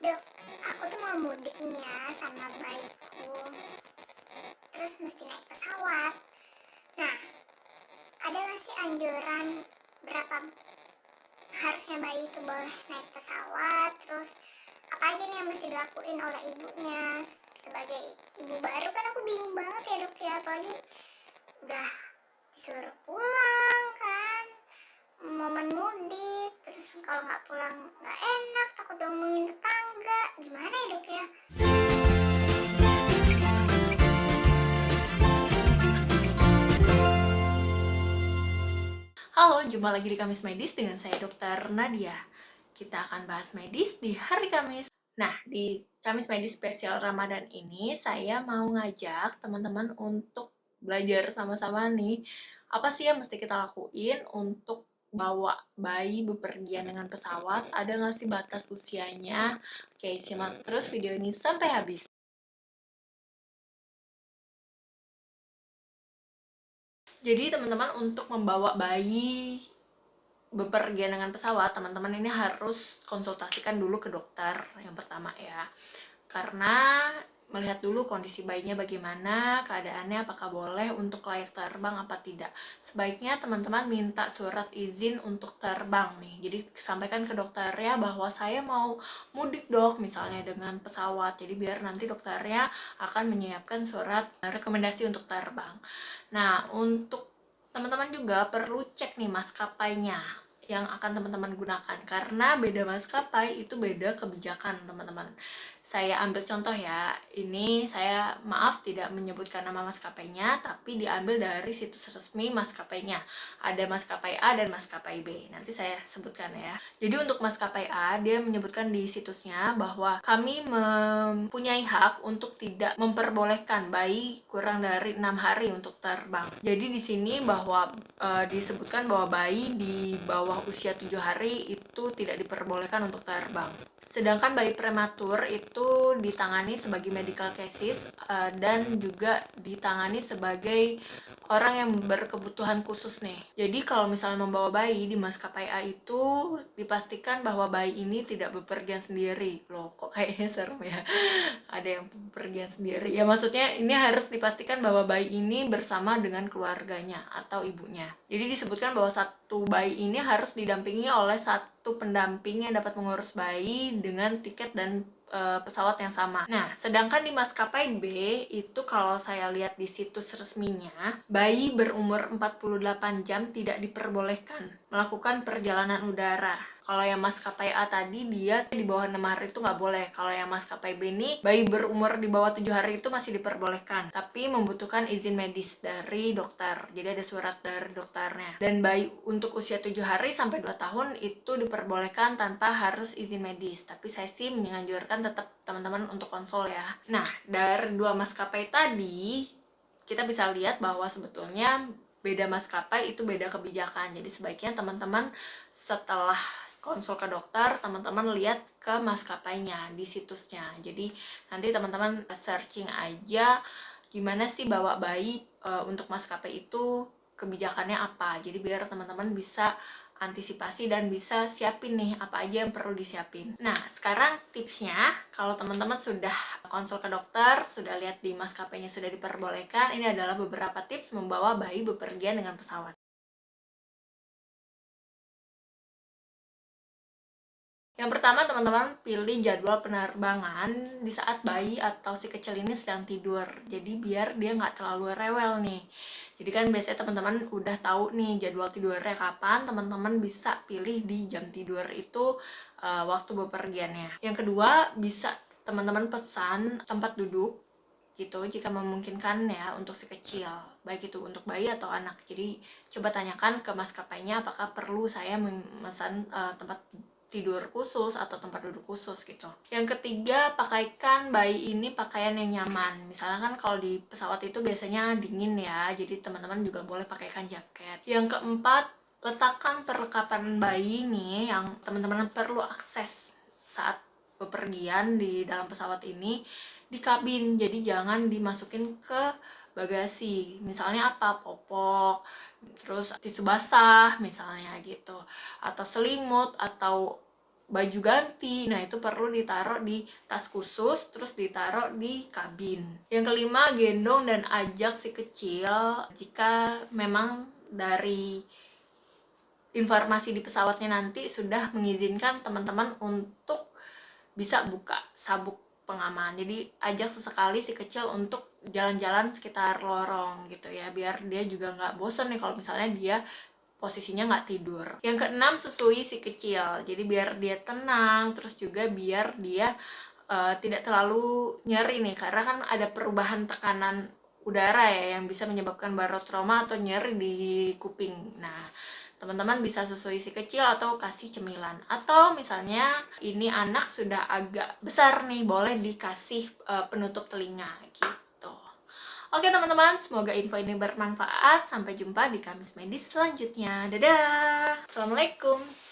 Dok, aku tuh mau mudik nih ya sama bayiku. Terus mesti naik pesawat. Nah, ada nggak sih anjuran berapa harusnya bayi itu boleh naik pesawat? Terus apa aja nih yang mesti dilakuin oleh ibunya? Sebagai ibu baru kan aku bingung banget ya dok ya. Apalagi udah disuruh pulang kan. Momen mudik. Terus kalau nggak pulang nggak enak. Takut ngomongin tetangga. Gimana ya dok ya? Halo, jumpa lagi di Kamis Medis dengan saya Dr. Nadia. Kita akan bahas medis di hari Kamis. Nah, di Kamis Medis spesial Ramadan ini, saya mau ngajak teman-teman untuk belajar sama-sama nih, apa sih yang mesti kita lakuin untuk bawa bayi bepergian dengan pesawat? Ada nggak sih batas usianya? Oke, simak terus video ini sampai habis. Jadi teman-teman, untuk membawa bayi bepergian dengan pesawat, teman-teman ini harus konsultasikan dulu ke dokter yang pertama ya, karena melihat dulu kondisi bayinya bagaimana, keadaannya, apakah boleh untuk layak terbang apa tidak. Sebaiknya teman-teman minta surat izin untuk terbang nih, jadi sampaikan ke dokternya bahwa saya mau mudik dok, misalnya dengan pesawat, jadi biar nanti dokternya akan menyiapkan surat rekomendasi untuk terbang. Nah, untuk teman-teman juga perlu cek nih maskapainya yang akan teman-teman gunakan, karena beda maskapai itu beda kebijakan teman-teman. Saya ambil contoh ya, ini saya maaf tidak menyebutkan nama maskapainya, tapi diambil dari situs resmi maskapainya. Ada maskapai A dan maskapai B, nanti saya sebutkan ya. Jadi untuk maskapai A, dia menyebutkan di situsnya bahwa kami mempunyai hak untuk tidak memperbolehkan bayi kurang dari 6 hari untuk terbang. Jadi di sini bahwa disebutkan bahwa bayi di bawah usia 7 hari itu tidak diperbolehkan untuk terbang. Sedangkan bayi prematur itu ditangani sebagai medical cases dan juga ditangani sebagai orang yang berkebutuhan khusus nih. Jadi kalau misalnya membawa bayi di maskapai A itu dipastikan bahwa bayi ini tidak bepergian sendiri. Loh, kok kayaknya serem ya. Ada yang bepergian sendiri. Ya maksudnya ini harus dipastikan bahwa bayi ini bersama dengan keluarganya atau ibunya. Jadi disebutkan bahwa satu bayi ini harus didampingi oleh satu pendamping yang dapat mengurus bayi dengan tiket dan pesawat yang sama. Nah, sedangkan di maskapai B itu kalau saya lihat di situs resminya, bayi berumur 48 jam tidak diperbolehkan melakukan perjalanan udara. Kalau yang maskapai A tadi dia di bawah 6 hari itu nggak boleh. Kalau yang maskapai B ini bayi berumur di bawah 7 hari itu masih diperbolehkan, tapi membutuhkan izin medis dari dokter. Jadi ada surat dari dokternya. Dan bayi untuk usia 7 hari sampai 2 tahun itu diperbolehkan tanpa harus izin medis. Tapi saya sih menganjurkan tetap teman-teman untuk konsul ya. Nah, dari dua maskapai tadi kita bisa lihat bahwa sebetulnya beda maskapai itu beda kebijakan. Jadi sebaiknya teman-teman setelah konsul ke dokter, teman-teman lihat ke maskapainya di situsnya. Jadi nanti teman-teman searching aja gimana sih bawa bayi untuk maskapai itu, kebijakannya apa. Jadi biar teman-teman bisa antisipasi dan bisa siapin nih apa aja yang perlu disiapin. Nah, sekarang tipsnya, kalau teman-teman sudah konsul ke dokter, sudah lihat di maskapainya sudah diperbolehkan, ini adalah beberapa tips membawa bayi bepergian dengan pesawat. Yang pertama, teman-teman pilih jadwal penerbangan di saat bayi atau si kecil ini sedang tidur. Jadi biar dia nggak terlalu rewel nih. Jadi kan biasanya teman-teman udah tahu nih jadwal tidurnya kapan, teman-teman bisa pilih di jam tidur itu waktu bepergiannya. Yang kedua, bisa teman-teman pesan tempat duduk gitu jika memungkinkan ya untuk si kecil, baik itu untuk bayi atau anak. Jadi coba tanyakan ke maskapainya apakah perlu saya memesan tempat tidur khusus atau tempat duduk khusus gitu. Yang ketiga, pakaikan bayi ini pakaian yang nyaman. Misalnya kan kalau di pesawat itu biasanya dingin ya, jadi teman-teman juga boleh pakaikan jaket. Yang keempat, letakkan perlengkapan bayi nih yang teman-teman perlu akses saat bepergian di dalam pesawat ini di kabin. Jadi jangan dimasukin ke bagasi. Misalnya apa? Popok, terus tisu basah misalnya gitu, atau selimut, atau baju ganti. Nah, itu perlu ditaruh di tas khusus, terus ditaruh di kabin. Yang kelima, gendong dan ajak si kecil jika memang dari informasi di pesawatnya nanti sudah mengizinkan teman-teman untuk bisa buka sabuk pengaman. Jadi ajak sesekali si kecil untuk jalan-jalan sekitar lorong gitu ya, biar dia juga nggak bosen nih kalau misalnya dia posisinya nggak tidur. Yang keenam, susui si kecil. Jadi biar dia tenang, terus juga biar dia tidak terlalu nyeri nih, karena kan ada perubahan tekanan udara ya yang bisa menyebabkan barotrauma atau nyeri di kuping. Nah, teman-teman bisa susui si kecil atau kasih cemilan. Atau misalnya ini anak sudah agak besar nih, boleh dikasih penutup telinga gitu. Oke teman-teman, semoga info ini bermanfaat. Sampai jumpa di Kamis Medis selanjutnya. Dadah! Assalamualaikum!